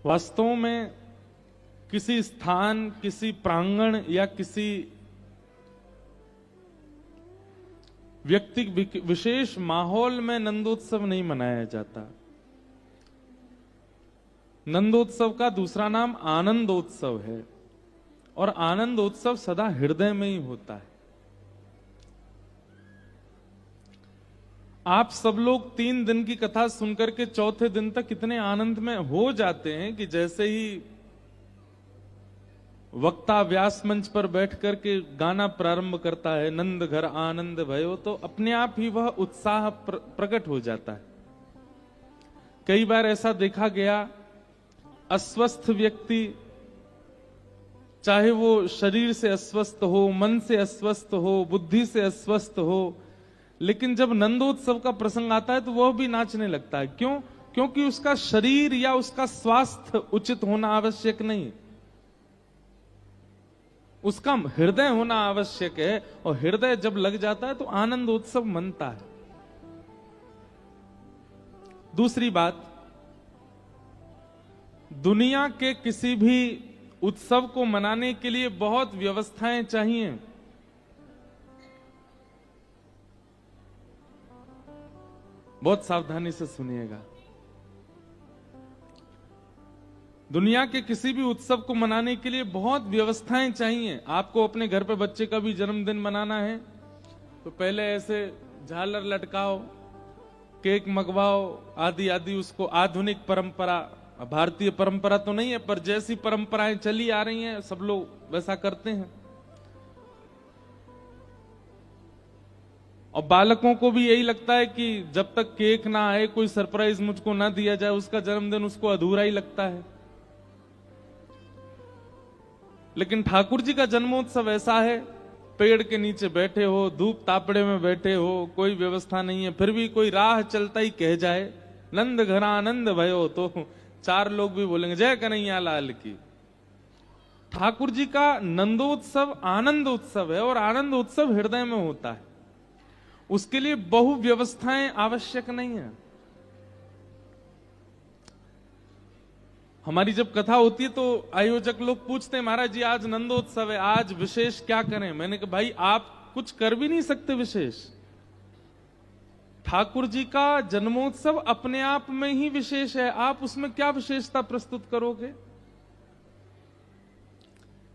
वास्तव में किसी स्थान, किसी प्रांगण या किसी व्यक्ति विशेष माहौल में नंदोत्सव नहीं मनाया जाता। नंदोत्सव का दूसरा नाम आनंदोत्सव है और आनंदोत्सव सदा हृदय में ही होता है। आप सब लोग 3 दिन की कथा सुनकर के चौथे दिन तक इतने आनंद में हो जाते हैं कि जैसे ही वक्ता व्यास मंच पर बैठ करके गाना प्रारंभ करता है, नंद घर आनंद भयो, तो अपने आप ही वह उत्साह प्रकट हो जाता है। कई बार ऐसा देखा गया, अस्वस्थ व्यक्ति, चाहे वो शरीर से अस्वस्थ हो, मन से अस्वस्थ हो, बुद्धि से अस्वस्थ हो, लेकिन जब नंदोत्सव का प्रसंग आता है तो वह भी नाचने लगता है। क्यों? क्योंकि उसका शरीर या उसका स्वास्थ्य उचित होना आवश्यक नहीं, उसका हृदय होना आवश्यक है, और हृदय जब लग जाता है तो आनंदोत्सव मनता है। दूसरी बात, दुनिया के किसी भी उत्सव को मनाने के लिए बहुत व्यवस्थाएं चाहिए। बहुत सावधानी से सुनिएगा। दुनिया के किसी भी उत्सव को मनाने के लिए बहुत व्यवस्थाएं चाहिए। आपको अपने घर पे बच्चे का भी जन्मदिन मनाना है तो पहले ऐसे झालर लटकाओ, केक मंगवाओ, आदि आदि। उसको आधुनिक परंपरा, भारतीय परंपरा तो नहीं है, पर जैसी परंपराएं चली आ रही हैं सब लोग वैसा करते हैं। और बालकों को भी यही लगता है कि जब तक केक ना आए, कोई सरप्राइज मुझको ना दिया जाए, उसका जन्मदिन उसको अधूरा ही लगता है। लेकिन ठाकुर जी का जन्मोत्सव ऐसा है, पेड़ के नीचे बैठे हो, धूप तापड़े में बैठे हो, कोई व्यवस्था नहीं है, फिर भी कोई राह चलता ही कह जाए नंद घर आनंद भयो, तो 4 लोग भी बोलेंगे जय कन्हैया लाल की। ठाकुर जी का नंदोत्सव आनंद उत्सव है और आनंद उत्सव हृदय में होता है। उसके लिए बहु व्यवस्थाएं आवश्यक नहीं है। हमारी जब कथा होती है तो आयोजक लोग पूछते हैं, महाराज जी आज नंदोत्सव है, आज विशेष क्या करें? मैंने कहा भाई आप कुछ कर भी नहीं सकते विशेष। ठाकुर जी का जन्मोत्सव अपने आप में ही विशेष है, आप उसमें क्या विशेषता प्रस्तुत करोगे?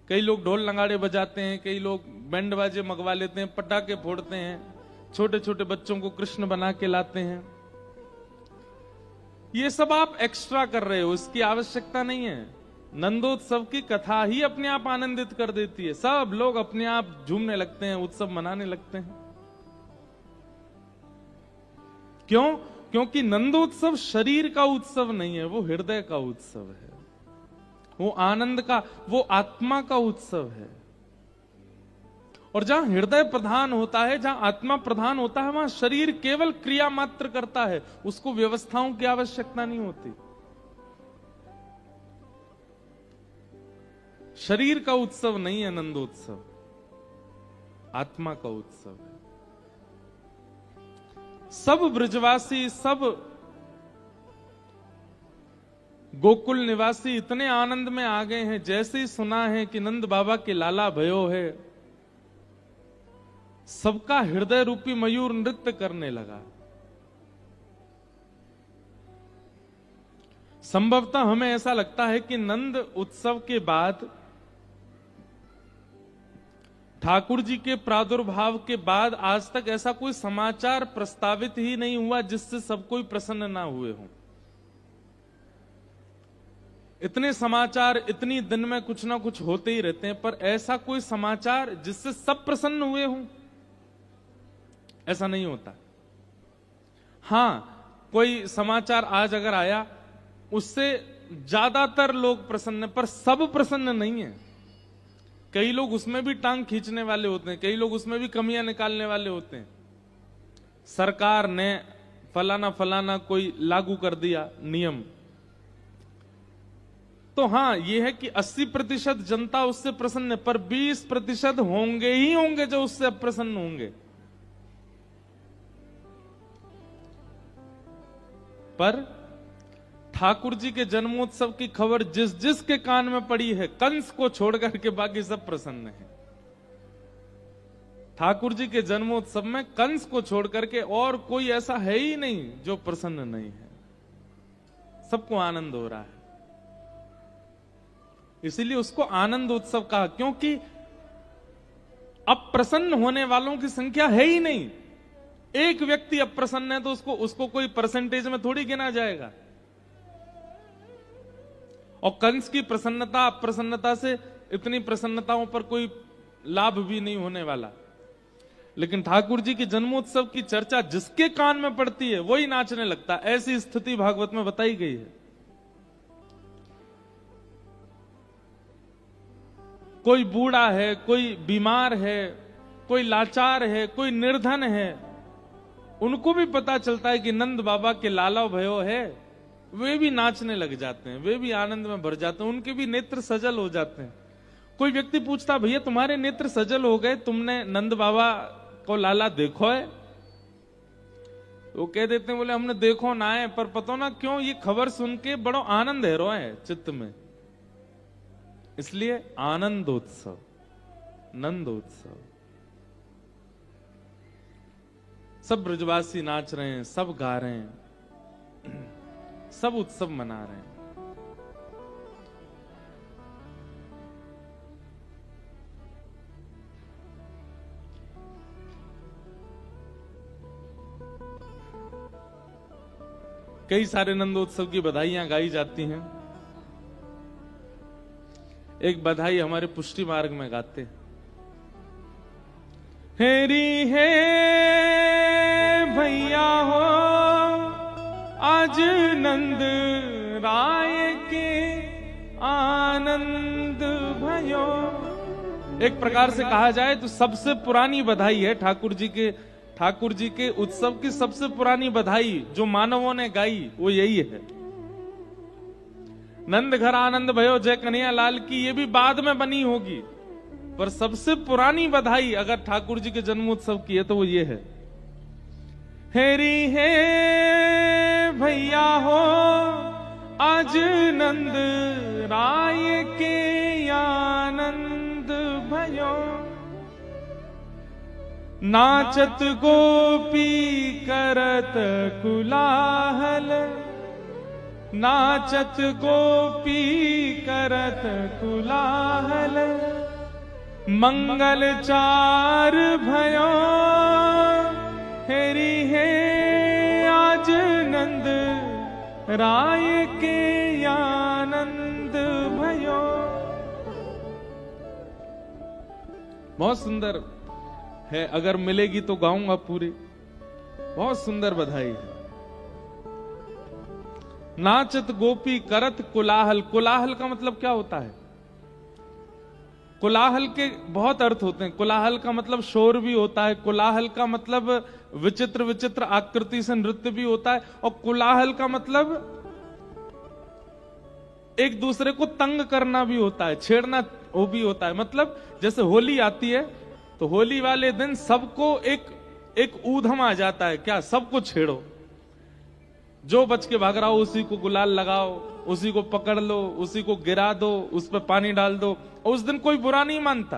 कई लोग ढोल नगाड़े बजाते हैं, कई लोग बैंड बाजे मंगवा लेते हैं, पटाखे फोड़ते हैं, छोटे छोटे बच्चों को कृष्ण बना के लाते हैं। ये सब आप एक्स्ट्रा कर रहे हो, इसकी आवश्यकता नहीं है। नंदोत्सव की कथा ही अपने आप आनंदित कर देती है, सब लोग अपने आप झूमने लगते हैं, उत्सव मनाने लगते हैं। क्यों? क्योंकि नंदोत्सव शरीर का उत्सव नहीं है, वो हृदय का उत्सव है, वो आनंद का, वो आत्मा का उत्सव है। और जहां हृदय प्रधान होता है, जहां आत्मा प्रधान होता है, वहां शरीर केवल क्रिया मात्र करता है, उसको व्यवस्थाओं की आवश्यकता नहीं होती। शरीर का उत्सव नहीं है नंदोत्सव, आत्मा का उत्सव है। सब ब्रजवासी, सब गोकुल निवासी इतने आनंद में आ गए हैं, जैसे ही सुना है कि नंद बाबा के लाला भयो है, सबका हृदय रूपी मयूर नृत्य करने लगा। संभवतः हमें ऐसा लगता है कि नंद उत्सव के बाद, ठाकुर जी के प्रादुर्भाव के बाद आज तक ऐसा कोई समाचार प्रस्तावित ही नहीं हुआ जिससे सब कोई प्रसन्न ना हुए हों। इतने समाचार इतनी दिन में कुछ ना कुछ होते ही रहते हैं, पर ऐसा कोई समाचार जिससे सब प्रसन्न हुए हों, ऐसा नहीं होता। हां, कोई समाचार आज अगर आया उससे ज्यादातर लोग प्रसन्न, पर सब प्रसन्न नहीं है। कई लोग उसमें भी टांग खींचने वाले होते हैं, कई लोग उसमें भी कमियां निकालने वाले होते हैं। सरकार ने फलाना फलाना कोई लागू कर दिया नियम, तो हां यह है कि 80% जनता उससे प्रसन्न है, पर 20% होंगे ही होंगे जो उससे अप्रसन्न होंगे। पर ठाकुर जी के जन्मोत्सव की खबर जिस जिस के कान में पड़ी है, कंस को छोड़ करके बाकी सब प्रसन्न है। ठाकुर जी के जन्मोत्सव में कंस को छोड़ करके और कोई ऐसा है ही नहीं जो प्रसन्न नहीं है। सबको आनंद हो रहा है, इसीलिए उसको आनंद उत्सव कहा, क्योंकि अप्रसन्न होने वालों की संख्या है ही नहीं। एक व्यक्ति अप्रसन्न है तो उसको कोई परसेंटेज में थोड़ी गिना जाएगा। और कंस की प्रसन्नता अप्रसन्नता से इतनी प्रसन्नताओं पर कोई लाभ भी नहीं होने वाला। लेकिन ठाकुर जी के जन्मोत्सव की चर्चा जिसके कान में पड़ती है वही नाचने लगता है। ऐसी स्थिति भागवत में बताई गई है। कोई बूढ़ा है, कोई बीमार है, कोई लाचार है, कोई निर्धन है, उनको भी पता चलता है कि नंद बाबा के लाला भयो है, वे भी नाचने लग जाते हैं, वे भी आनंद में भर जाते हैं, उनके भी नेत्र सजल हो जाते हैं। कोई व्यक्ति पूछता, भैया तुम्हारे नेत्र सजल हो गए, तुमने नंद बाबा को लाला देखो है? वो कह देते हैं, बोले हमने देखो ना है, पर पता ना क्यों ये खबर सुन के बड़ो आनंद है रोए चित्त में। इसलिए आनंदोत्सव, नंदोत्सव। सब ब्रजवासी नाच रहे हैं, सब गा रहे हैं, सब उत्सव मना रहे हैं। कई सारे नंदोत्सव की बधाइयां गाई जाती हैं। एक बधाई हमारे पुष्टि मार्ग में गाते हैं, हेरी है भैया हो आज नंद राय के आनंद भयो। एक प्रकार से कहा जाए तो सबसे पुरानी बधाई है ठाकुर जी के उत्सव की सबसे पुरानी बधाई जो मानवों ने गाई वो यही है। नंद घर आनंद भयो जय कन्हैया लाल की ये भी बाद में बनी होगी, पर सबसे पुरानी बधाई अगर ठाकुर जी के जन्मोत्सव की है तो वो ये है, हेरी है भैया हो आज नंद राय के आनंद भयो। नाचत गोपी करत कुलाहल, नाचत गोपी करत कुलाहल, मंगल चार भयो हेरी है आज नंद राय के आनंद भयो। बहुत सुंदर है, अगर मिलेगी तो गाऊंगा पूरी। बहुत सुंदर बधाई है। नाचत गोपी करत कुलाहल। कुलाहल का मतलब क्या होता है? कुलाहल के बहुत अर्थ होते हैं। कुलाहल का मतलब शोर भी होता है, कुलाहल का मतलब विचित्र विचित्र आकृति से नृत्य भी होता है, और कुलाहल का मतलब एक दूसरे को तंग करना भी होता है, छेड़ना वो भी होता है। मतलब जैसे होली आती है तो होली वाले दिन सबको एक ऊधम आ जाता है, क्या सबको छेड़ो, जो बच के भाग रहा हो उसी को गुलाल लगाओ, उसी को पकड़ लो, उसी को गिरा दो, उस पर पानी डाल दो। और उस दिन कोई बुरा नहीं मानता।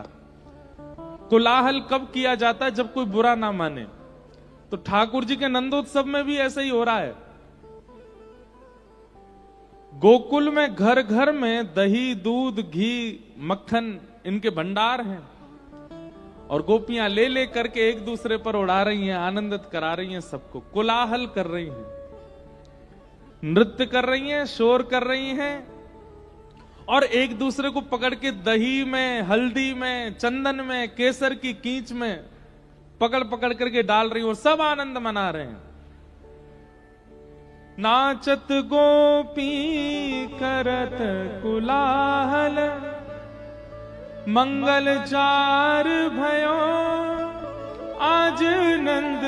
कोलाहल कब किया जाता है? जब कोई बुरा ना माने। तो ठाकुर जी के नंदोत्सव में भी ऐसा ही हो रहा है। गोकुल में घर घर में दही दूध घी मक्खन इनके भंडार हैं, और गोपियां ले ले करके एक दूसरे पर उड़ा रही हैं, आनंदित करा रही हैं सबको, कोलाहल कर रही हैं, नृत्य कर रही हैं, शोर कर रही हैं, और एक दूसरे को पकड़ के दही में, हल्दी में, चंदन में, केसर की कींच में पकड़ पकड़ करके डाल रही हैं, और सब आनंद मना रहे हैं। नाचत गोपी करत कुलाहल, मंगल चार भयो आज नंद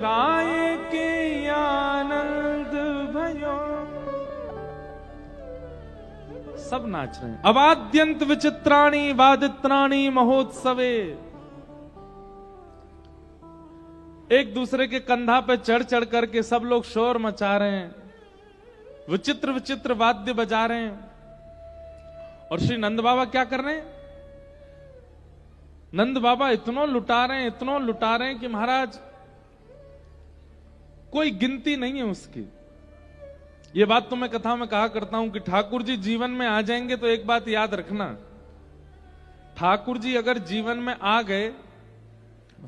राय के आनंद भयो। सब नाच रहे हैं। अवाद्यंत विचित्राणी वादित्राणी महोत्सवे। एक दूसरे के कंधा पे चढ़ चढ़ करके सब लोग शोर मचा रहे हैं, विचित्र विचित्र वाद्य बजा रहे हैं। और श्री नंद बाबा क्या कर रहे हैं? नंद बाबा इतना लुटा रहे हैं, इतना लुटा रहे हैं कि महाराज कोई गिनती नहीं है उसकी। ये बात तो मैं कथा में कहा करता हूं कि ठाकुर जी जीवन में आ जाएंगे तो एक बात याद रखना, ठाकुर जी अगर जीवन में आ गए,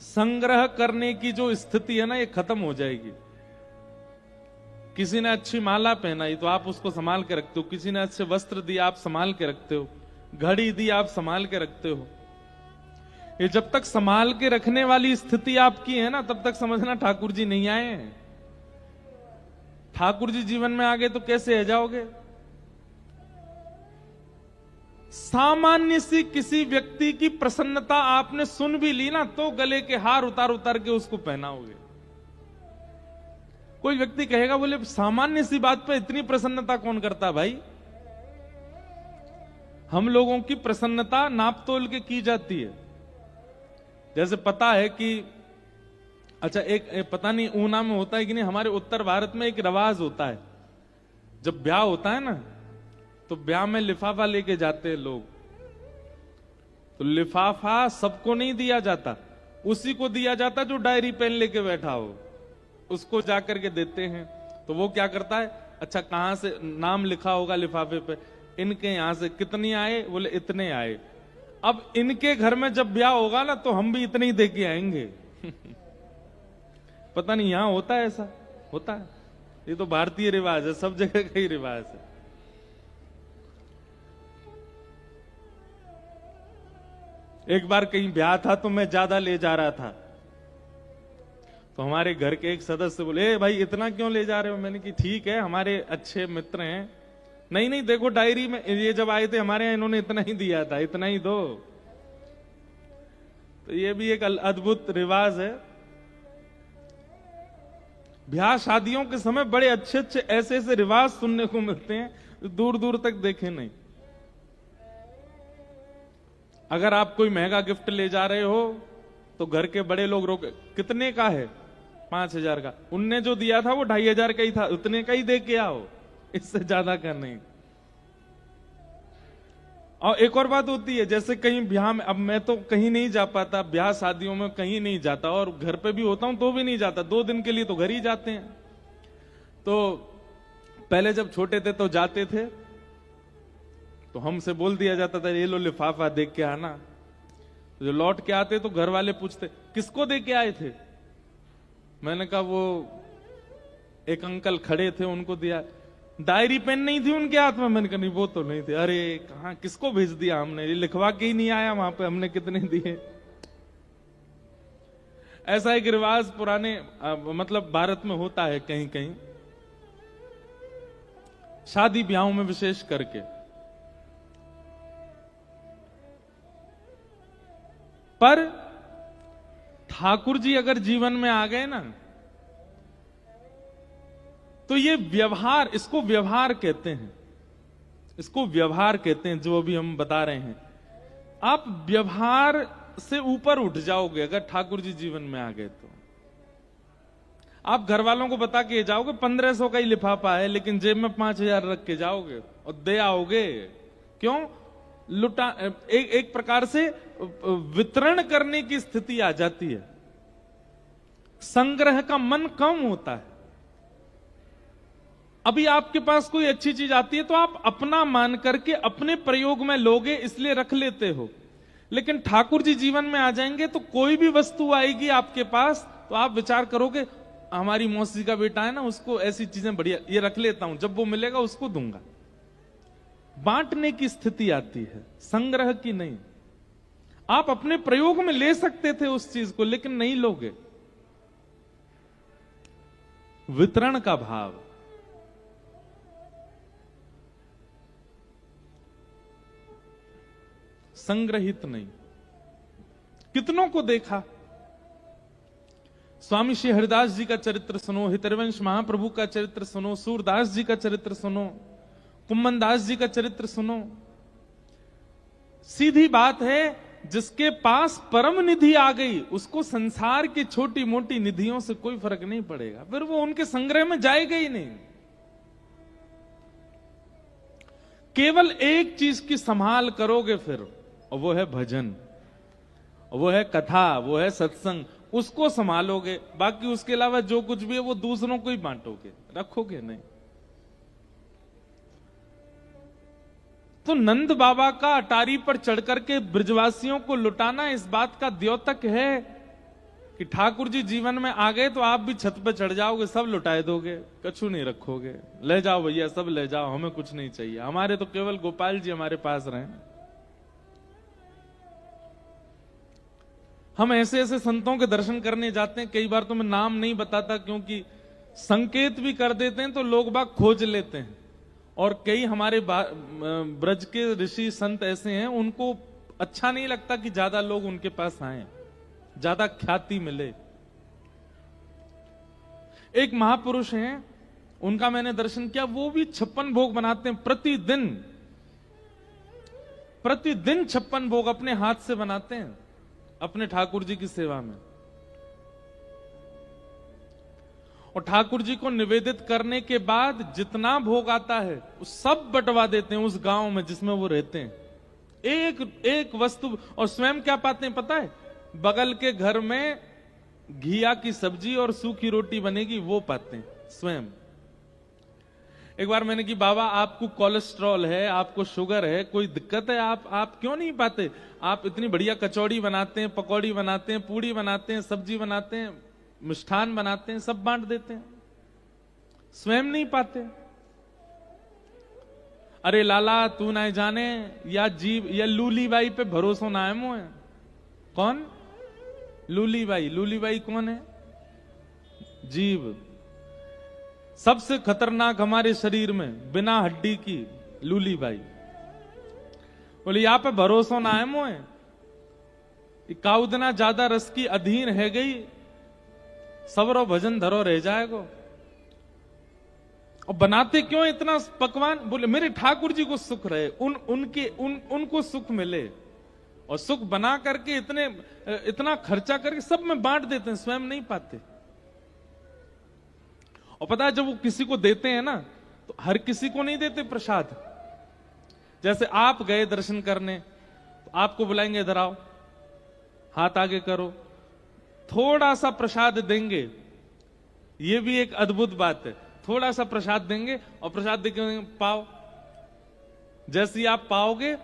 संग्रह करने की जो स्थिति है ना, ये खत्म हो जाएगी। किसी ने अच्छी माला पहनाई तो आप उसको संभाल के रखते हो, किसी ने अच्छे वस्त्र दिए आप संभाल के रखते हो, घड़ी दी आप संभाल के रखते हो। ये जब तक संभाल के रखने वाली स्थिति आपकी है ना, तब तक समझना ठाकुर जी नहीं आए हैं। ठाकुर जी जीवन में आ गए तो कैसे रह जाओगे? सामान्य सी किसी व्यक्ति की प्रसन्नता आपने सुन भी ली ना, तो गले के हार उतार उतार के उसको पहनाओगे। कोई व्यक्ति कहेगा, बोले सामान्य सी बात पे इतनी प्रसन्नता कौन करता भाई? हम लोगों की प्रसन्नता नाप तोल के की जाती है। जैसे पता है कि अच्छा एक पता नहीं ऊना में होता है कि नहीं, हमारे उत्तर भारत में एक रिवाज होता है, जब ब्याह होता है ना तो ब्याह में लिफाफा लेके जाते हैं लोग। तो लिफाफा सबको नहीं दिया जाता, उसी को दिया जाता जो डायरी पेन लेके बैठा हो, उसको जाकर के देते हैं। तो वो क्या करता है, अच्छा कहां से नाम लिखा होगा लिफाफे पे, इनके यहां से कितनी आए, बोले इतने आए। अब इनके घर में जब ब्याह होगा ना तो हम भी इतने ही दे के आएंगे। पता नहीं यहां होता है, ऐसा होता है? ये तो भारतीय रिवाज है, सब जगह का ही रिवाज है। एक बार कहीं ब्याह था तो मैं ज्यादा ले जा रहा था, तो हमारे घर के एक सदस्य बोले, ए भाई इतना क्यों ले जा रहे हो? मैंने कि ठीक है, हमारे अच्छे मित्र हैं। नहीं नहीं देखो डायरी में ये जब आए थे हमारे यहाँ इन्होंने इतना ही दिया था, इतना ही दो। तो ये भी एक अद्भुत रिवाज है। ब्याह शादियों के समय बड़े अच्छे अच्छे ऐसे ऐसे रिवाज सुनने को मिलते हैं, दूर दूर तक देखे नहीं। अगर आप कोई महंगा गिफ्ट ले जा रहे हो तो घर के बड़े लोग रोके, कितने का है? 5,000 का। उनने जो दिया था वो 2,500 का ही था, उतने का ही दे के आओ, इससे ज्यादा का नहीं। और एक और बात होती है, जैसे कहीं ब्याह में, अब मैं तो कहीं नहीं जा पाता, ब्याह शादियों में कहीं नहीं जाता, और घर पे भी होता हूं तो भी नहीं जाता, 2 दिन के लिए तो घर ही जाते हैं। तो पहले जब छोटे थे तो जाते थे, तो हमसे बोल दिया जाता था ये लो लिफाफा देख के आना। जो लौट के आते तो घर वाले पूछते किसको दे के आए थे? मैंने कहा वो एक अंकल खड़े थे उनको दिया। डायरी पेन नहीं थी उनके हाथ में? मैंने कहा नहीं वो तो नहीं थे। अरे कहां, किसको भेज दिया हमने? ये लिखवा के ही नहीं आया वहां पे हमने कितने दिए। ऐसा एक रिवाज पुराने मतलब भारत में होता है कहीं कहीं, शादी ब्याहों में विशेष करके। पर ठाकुर जी अगर जीवन में आ गए ना, तो ये व्यवहार, इसको व्यवहार कहते हैं, इसको व्यवहार कहते हैं जो अभी हम बता रहे हैं। आप व्यवहार से ऊपर उठ जाओगे अगर ठाकुर जी जीवन में आ गए तो। आप घर वालों को बता के जाओगे 1500 का ही लिफाफा है, लेकिन जेब में 5,000 रख के जाओगे और दे आओगे। क्यों? लुटा, एक प्रकार से वितरण करने की स्थिति आ जाती है, संग्रह का मन कम होता है। अभी आपके पास कोई अच्छी चीज आती है तो आप अपना मान करके अपने प्रयोग में लोगे, इसलिए रख लेते हो। लेकिन ठाकुर जी जीवन में आ जाएंगे तो कोई भी वस्तु आएगी आपके पास तो आप विचार करोगे हमारी मौसी का बेटा है ना, उसको ऐसी चीजें बढ़िया, ये रख लेता हूं, जब वो मिलेगा उसको दूंगा। बांटने की स्थिति आती है, संग्रह की नहीं। आप अपने प्रयोग में ले सकते थे उस चीज को, लेकिन नहीं लोगे। वितरण का भाव, संग्रहित नहीं। कितनों को देखा, स्वामी श्री हरिदास जी का चरित्र सुनो, हितरवंश महाप्रभु का चरित्र सुनो, सूरदास जी का चरित्र सुनो, कुम्मन दास जी का चरित्र सुनो। सीधी बात है, जिसके पास परम निधि आ गई उसको संसार की छोटी मोटी निधियों से कोई फर्क नहीं पड़ेगा, फिर वो उनके संग्रह में जाएगा ही नहीं। केवल एक चीज की संभाल करोगे फिर, और वो है भजन, वो है कथा, वो है सत्संग, उसको संभालोगे। बाकी उसके अलावा जो कुछ भी है वो दूसरों को ही बांटोगे, रखोगे नहीं। तो नंद बाबा का अटारी पर चढ़ करके ब्रजवासियों को लुटाना इस बात का द्योतक है कि ठाकुर जी जीवन में आ गए तो आप भी छत पे चढ़ जाओगे, सब लुटाए दोगे, कछु नहीं रखोगे। ले जाओ भैया, सब ले जाओ, हमें कुछ नहीं चाहिए, हमारे तो केवल गोपाल जी हमारे पास रहे। हम ऐसे ऐसे संतों के दर्शन करने जाते हैं, कई बार तो मैं नाम नहीं बताता क्योंकि संकेत भी कर देते हैं तो लोग बाग खोज लेते हैं। और कई हमारे ब्रज के ऋषि संत ऐसे हैं, उनको अच्छा नहीं लगता कि ज्यादा लोग उनके पास आए, ज्यादा ख्याति मिले। एक महापुरुष हैं, उनका मैंने दर्शन किया, वो भी 56 भोग बनाते हैं प्रतिदिन। प्रतिदिन 56 भोग अपने हाथ से बनाते हैं अपने ठाकुर जी की सेवा में, और ठाकुर जी को निवेदित करने के बाद जितना भोग आता है वो सब बंटवा देते हैं उस गांव में जिसमें वो रहते हैं। एक एक वस्तु, और स्वयं क्या पाते हैं पता है? बगल के घर में घिया की सब्जी और सूखी रोटी बनेगी, वो पाते हैं स्वयं। एक बार मैंने कि बाबा आपको कोलेस्ट्रॉल है, आपको शुगर है, कोई दिक्कत है, आप क्यों नहीं पाते? आप इतनी बढ़िया कचौड़ी बनाते हैं, पकौड़ी बनाते हैं, पूड़ी बनाते हैं, सब्जी बनाते हैं, मिष्ठान बनाते हैं, सब बांट देते हैं, स्वयं नहीं पाते। अरे लाला तू ना जाने, या जीव या लूली बाई पे भरोसा ना है मोए। कौन? लूली बाई। लूली बाई कौन है? जीव। सबसे खतरनाक हमारे शरीर में बिना हड्डी की लूली बाई। बोले यहाँ पे भरोसा ना है मोए, काउदना ज्यादा रस की अधीन है गई, सबरो भजन धरो रह जाएगो। और बनाते क्यों इतना पकवान? बोले मेरे ठाकुर जी को सुख रहे, उनको सुख मिले, और सुख बना करके इतना खर्चा करके सब में बांट देते हैं, स्वयं नहीं पाते। और पता है जब वो किसी को देते हैं ना, तो हर किसी को नहीं देते प्रसाद। जैसे आप गए दर्शन करने, तो आपको बुलाएंगे, इधर आओ, हाथ आगे करो, थोड़ा सा प्रसाद देंगे। ये भी एक अद्भुत बात है, थोड़ा सा प्रसाद देंगे और प्रसाद देंगे, पाओ। जैसे ही आप पाओगे,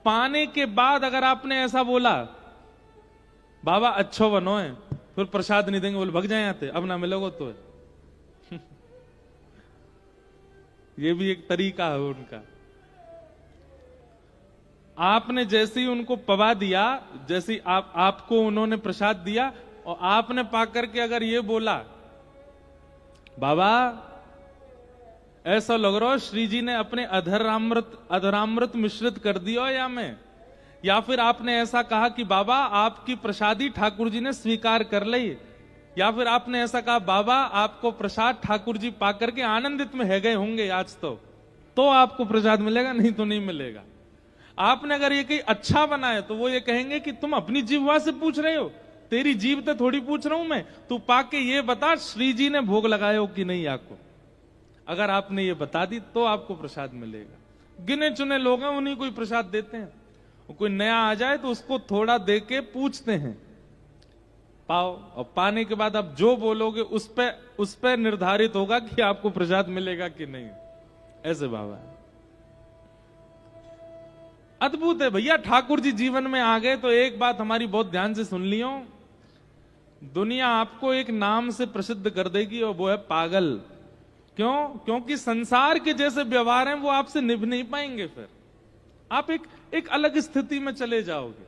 पाने के बाद अगर आपने ऐसा बोला बाबा अच्छो बनो है, फिर प्रसाद नहीं देंगे, बोले भग जाए आते, अब ना मिलोगे तो। ये भी एक तरीका है उनका। आपने जैसे ही उनको पवा दिया, जैसे ही आपको उन्होंने प्रसाद दिया, और आपने पाकर के अगर ये बोला बाबा ऐसा लग रहा है श्री जी ने अपने अधरामृत मिश्रित कर दिया या मैं, या फिर आपने ऐसा कहा कि बाबा आपकी प्रसादी ठाकुर जी ने स्वीकार कर ली, या फिर आपने ऐसा कहा बाबा आपको प्रसाद ठाकुर जी पाकर के आनंदित में है गए होंगे आज, तो आपको प्रसाद मिलेगा, नहीं तो नहीं मिलेगा। आपने अगर ये कहीं अच्छा बनाए तो वो ये कहेंगे कि तुम अपनी जीवा से पूछ रहे हो, तेरी जीव तो थोड़ी पूछ रहा हूं मैं, तू पाके ये बता श्री जी ने भोग लगाए हो कि नहीं आपको। अगर आपने ये बता दी तो आपको प्रसाद मिलेगा। गिने चुने लोग हैं, उन्हीं को ही प्रसाद देते हैं। कोई नया आ जाए तो उसको थोड़ा दे के पूछते हैं, पाओ, और पाने के बाद आप जो बोलोगे उस पे निर्धारित होगा कि आपको प्रसाद मिलेगा कि नहीं। ऐसे बाबा है। अद्भुत है भैया। ठाकुर जी जीवन में आ गए तो एक बात हमारी बहुत ध्यान से सुन लियो, दुनिया आपको एक नाम से प्रसिद्ध कर देगी, और वो है पागल। क्यों? क्योंकि संसार के जैसे व्यवहार हैं वो आपसे निभ नहीं पाएंगे, फिर आप एक अलग स्थिति में चले जाओगे।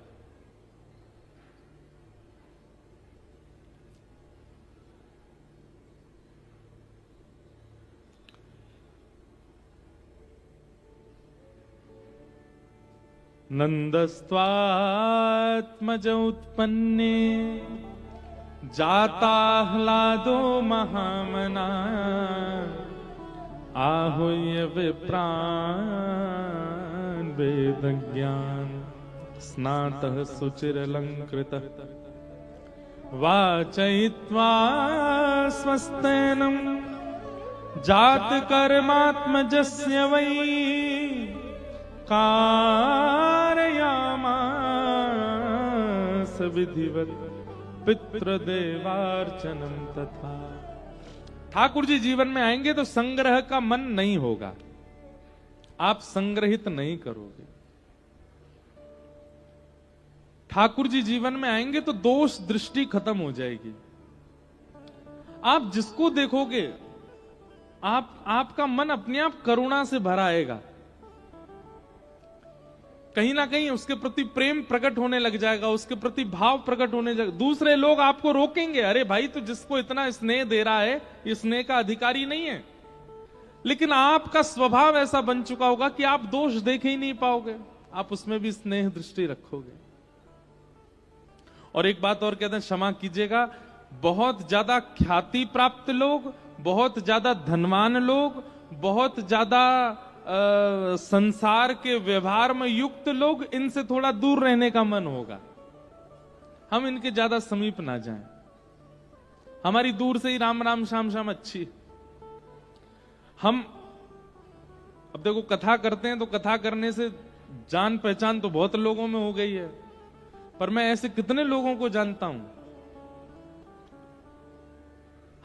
नंदस्त्वात्मज उत्पन्ने जाता ह्लादो महामना, आहूय विप्रान् वेद ज्ञान स्नातः सुचिरलंकृतः, वाचयित्वा स्वस्तेनं जात कर्मात्मजस्य वै, कारयामास विधिवत पितृदेवार्चनम तथा। ठाकुर जी जीवन में आएंगे तो संग्रह का मन नहीं होगा, आप संग्रहित नहीं करोगे। ठाकुर जी जीवन में आएंगे तो दोष दृष्टि खत्म हो जाएगी। आप जिसको देखोगे आपका मन अपने आप करुणा से भरा आएगा, कहीं ना कहीं उसके प्रति प्रेम प्रकट होने लग जाएगा, उसके प्रति भाव प्रकट होने लग। दूसरे लोग आपको रोकेंगे, अरे भाई तो जिसको इतना स्नेह दे रहा है ये स्नेह का अधिकारी नहीं है। लेकिन आपका स्वभाव ऐसा बन चुका होगा कि आप दोष देख ही नहीं पाओगे, आप उसमें भी स्नेह दृष्टि रखोगे। और एक बात और कहते हैं, क्षमा कीजिएगा, बहुत ज्यादा ख्याति प्राप्त लोग, बहुत ज्यादा धनवान लोग, बहुत ज्यादा संसार के व्यवहार में युक्त लोग, इनसे थोड़ा दूर रहने का मन होगा। हम इनके ज्यादा समीप ना जाएं, हमारी दूर से ही राम राम श्याम श्याम अच्छी। हम अब देखो कथा करते हैं तो कथा करने से जान पहचान तो बहुत लोगों में हो गई है, पर मैं ऐसे कितने लोगों को जानता हूं,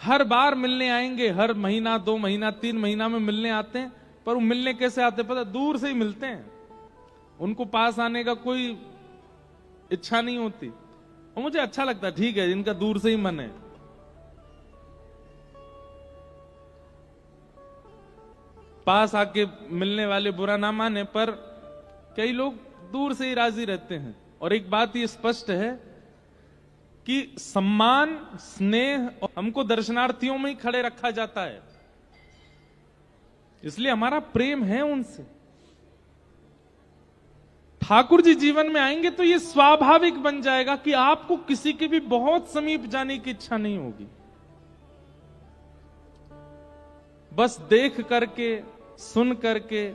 हर बार मिलने आएंगे, हर महीना 2 महीना 3 महीना में मिलने आते हैं, पर वो मिलने कैसे आते पता, दूर से ही मिलते हैं, उनको पास आने का कोई इच्छा नहीं होती। और मुझे अच्छा लगता है, ठीक है इनका दूर से ही मन है। पास आके मिलने वाले बुरा ना माने, पर कई लोग दूर से ही राजी रहते हैं। और एक बात ये स्पष्ट है कि सम्मान स्नेह हमको दर्शनार्थियों में ही खड़े रखा जाता है, इसलिए हमारा प्रेम है उनसे। ठाकुर जी जीवन में आएंगे तो ये स्वाभाविक बन जाएगा कि आपको किसी के भी बहुत समीप जाने की इच्छा नहीं होगी, बस देख करके सुन करके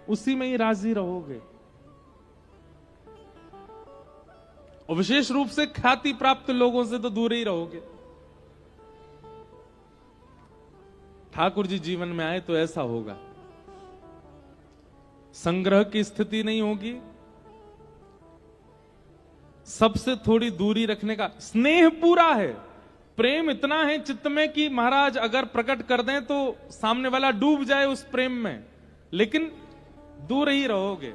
उसी में ही राजी रहोगे। और विशेष रूप से ख्याति प्राप्त लोगों से तो दूर ही रहोगे। ठाकुर जी जीवन में आए तो ऐसा होगा, संग्रह की स्थिति नहीं होगी, सबसे थोड़ी दूरी रखने का स्नेह पूरा है, प्रेम इतना है चित्त में कि महाराज अगर प्रकट कर दें तो सामने वाला डूब जाए उस प्रेम में, लेकिन दूर ही रहोगे।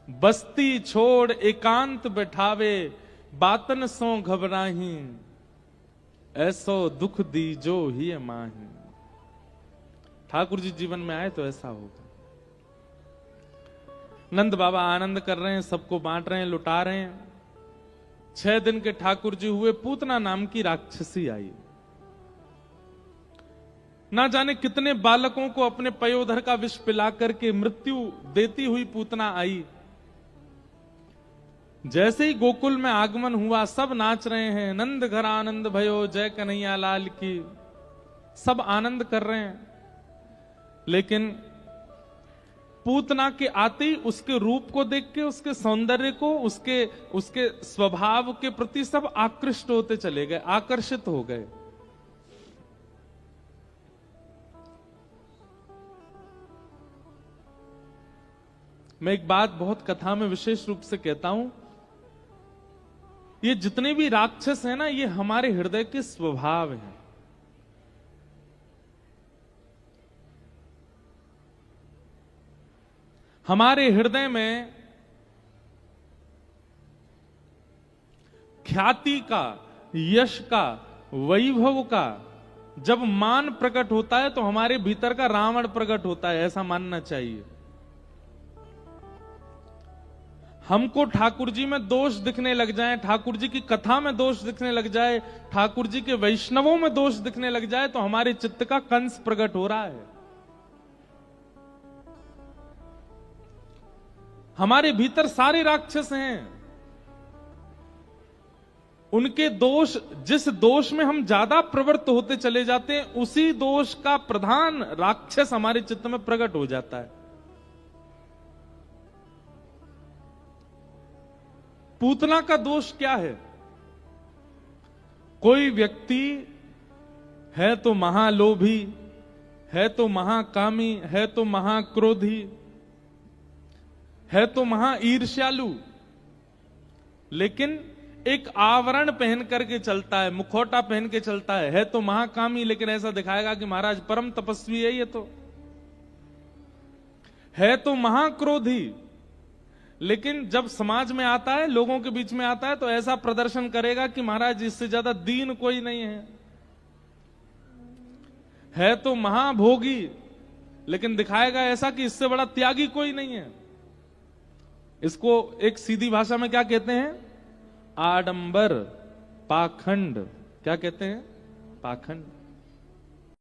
बस्ती छोड़ एकांत बैठावे, बातन सो घबराही, ऐसो दुख दीजो ही माही। ठाकुर जी जीवन में आए तो ऐसा होगा। नंद बाबा आनंद कर रहे हैं, सबको बांट रहे हैं, लुटा रहे हैं। 6 दिन के ठाकुर जी हुए, पूतना नाम की राक्षसी आई। ना जाने कितने बालकों को अपने पयोधर का विष पिला करके मृत्यु देती हुई पूतना आई। जैसे ही गोकुल में आगमन हुआ, सब नाच रहे हैं, नंद घर आनंद भयो, जय कन्हैया लाल की, सब आनंद कर रहे हैं। लेकिन पूतना के आते ही उसके रूप को देख के, उसके सौंदर्य को, उसके स्वभाव के प्रति सब आकृष्ट होते चले गए, आकर्षित हो गए। मैं एक बात बहुत कथा में विशेष रूप से कहता हूं, ये जितने भी राक्षस हैं ना, ये हमारे हृदय के स्वभाव हैं। हमारे हृदय में ख्याति का, यश का, वैभव का जब मान प्रकट होता है तो हमारे भीतर का रावण प्रकट होता है, ऐसा मानना चाहिए। हमको ठाकुर जी में दोष दिखने लग जाए, ठाकुर जी की कथा में दोष दिखने लग जाए, ठाकुर जी के वैष्णवों में दोष दिखने लग जाए, तो हमारे चित्त का कंस प्रकट हो रहा है। हमारे भीतर सारे राक्षस हैं, उनके दोष, जिस दोष में हम ज्यादा प्रवृत्त होते चले जाते हैं, उसी दोष का प्रधान राक्षस हमारे चित्त में प्रकट हो जाता है। पूतना का दोष क्या है? कोई व्यक्ति है तो महालोभी, है तो महाकामी, है तो महाक्रोधी, है तो महा ईर्ष्यालु, लेकिन एक आवरण पहन करके चलता है, मुखौटा पहन के चलता है तो महाकामी, लेकिन ऐसा दिखाएगा कि महाराज परम तपस्वी है ये तो। है तो महाक्रोधी, लेकिन जब समाज में आता है, लोगों के बीच में आता है, तो ऐसा प्रदर्शन करेगा कि महाराज इससे ज्यादा दीन कोई नहीं है। है तो महाभोगी, लेकिन दिखाएगा ऐसा कि इससे बड़ा त्यागी कोई नहीं है। इसको एक सीधी भाषा में क्या कहते हैं? आडंबर, पाखंड। क्या कहते हैं? पाखंड।